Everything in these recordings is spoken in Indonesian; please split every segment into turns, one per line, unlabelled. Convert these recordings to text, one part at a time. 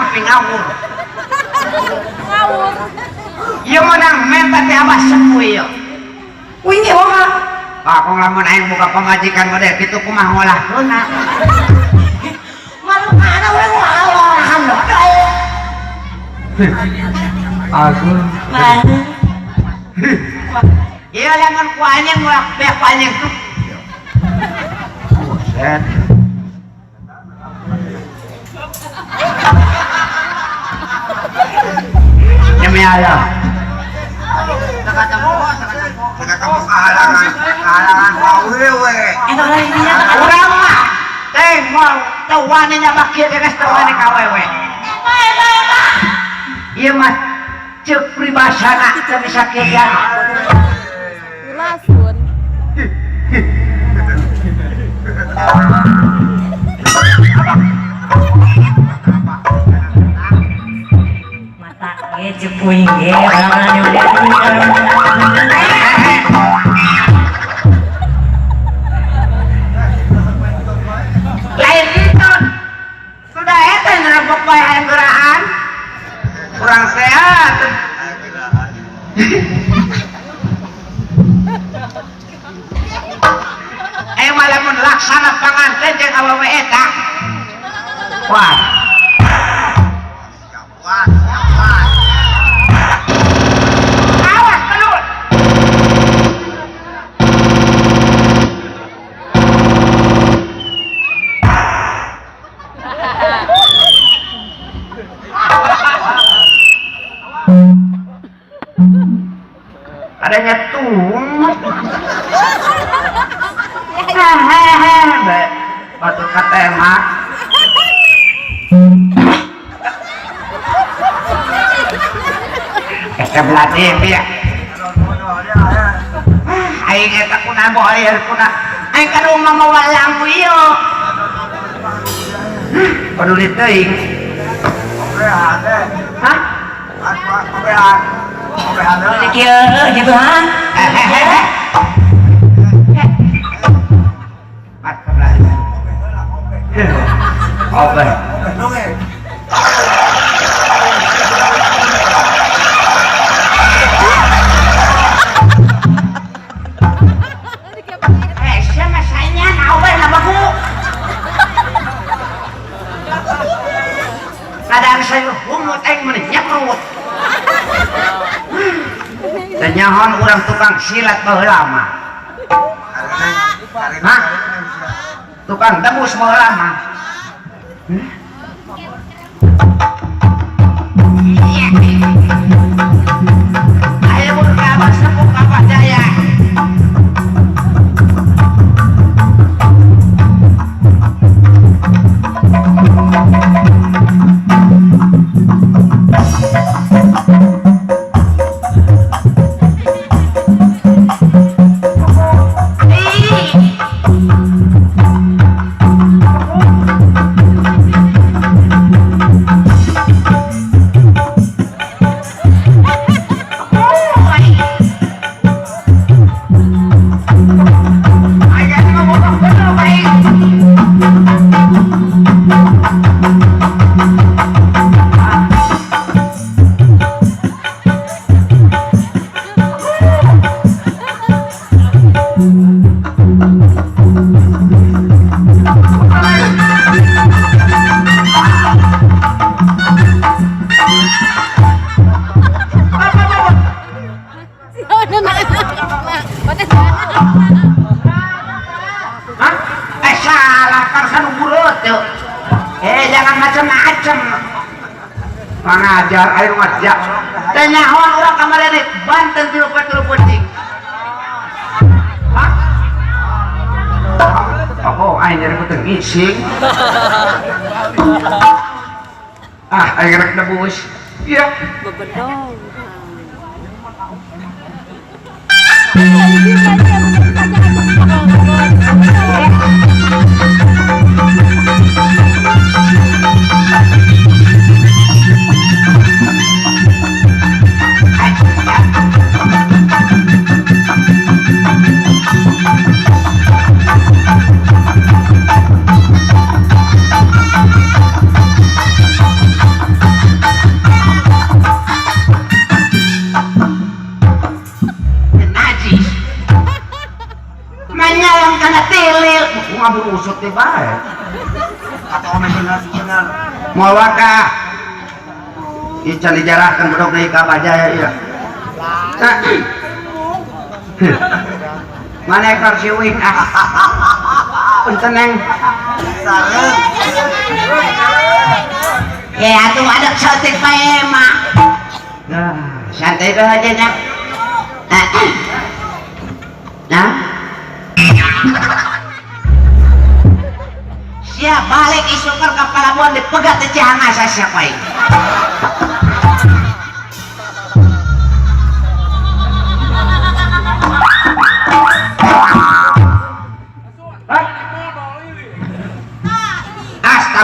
tapi ngawur.
Ngawur.
Ieu menang menta teh abah sepuh ieu.
Wingi oha.
Aku lamun aing buka pamajikan model kitu kumaha ngolahkeunna.
Mana we ngolahan doi.
Aku.
Mana?
Iya lamun ku anjeun ngolak beak ku anjeun tuh. Buset. Demi Allah. Kamu kalangan wawewe. Urang mah teh mau teu wani nya kieu geus teu wani ka wewe. Ieu mah ceuk pribasana teu bisa kieuan.
Lasun. Mata ge cepuing ge orang-orang udah.
Lain itu sudah eta ngerempok bae hayang geuraan. Kurang sehat. Malah mun laksana panganten jeung awewe eta. Wah. Awas kelut. Adanya tuh. Hehehe, batu katema. Kita belati ya. Aing eta kuna boy kuna. Aing ka rumah mau lampu ieu. Peduli teuing. Hah?
Kieu gitu ha.
Hehehe. Oke. Sama saya nawe nabaku. Kadang saya humut aing meuneuh nyakrut. Dan nyahoan urang tukang silat baheula mah. Hah? Tukang tembus baheula mah. Ayo berkabar sepuh kabar jaya. Jangan macam-macam mengajar air wajah dan nyahoan orang kamar ini Banten 30 penting. Oh, air jadi putih ngising. Air rek nebus. Iya.
Bebedong.
maksud di bae. Atau benar. Mau waka. Ica dijarahkan bedog deui ka Bajaya ieu. Mana ekor siwing punten neng sareng ya atuh ada sotik bae mah nah santai dulu aja nya nah siap balik isukar ke Palabuhan dipegat di Cihamasa siapa ini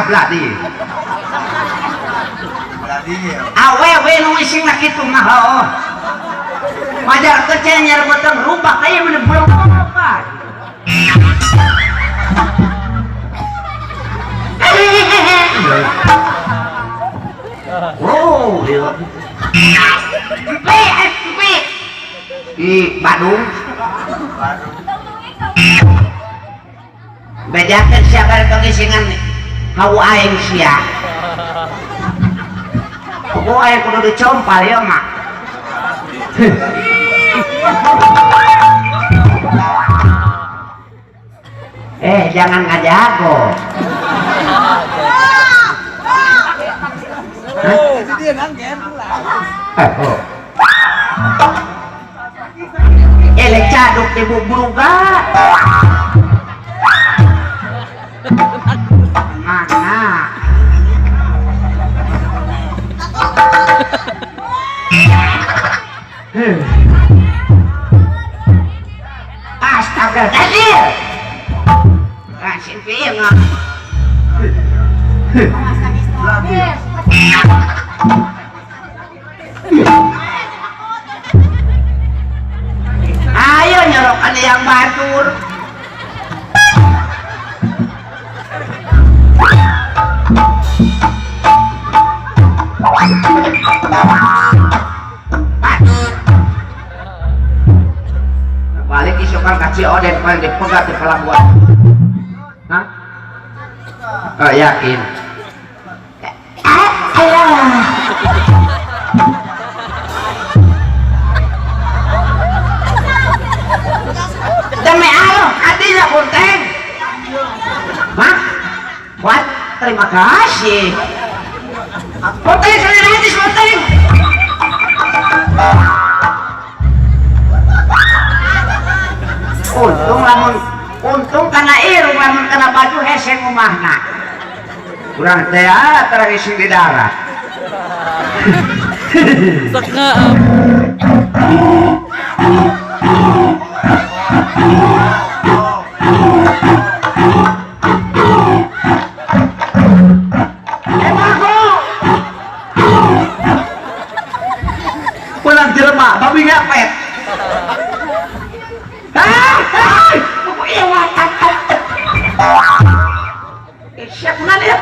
Bladi. Awewe nu ising na kitu mah heuh. Majar kecil nyarbeutkeun rubak aya mun belum apa. Oh, di Bandung. Bedakeun siapa tong isingan hawa aing sia. Hawa aing kudu dicompal ya mak. Jangan ngajago. Lek caduk di bubruga. Mana? Astagfirullahaladzim. Kasih pingat. Ayo nyorokan yang batur. Balik isukan kaci oden paling dipegat di Pelabuhan. Hah? Oh, yakin. Demi Allah, hatinya Kunteng. Hah? What? Terima kasih. Kunteng, saya nanti Kunteng. Untung karena irung lamun kena baju heseng umahna. Kurang teh terisi di darat. Pulang jelema babi ngepet. Siap mana ya?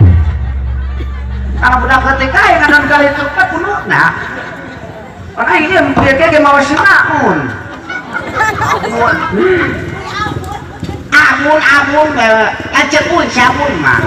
Kalau budak ketika yang kadang kali itu kan penuh nah. Karena ini dia kayak mau sinaun. Amun, amun, acepun sabun mah.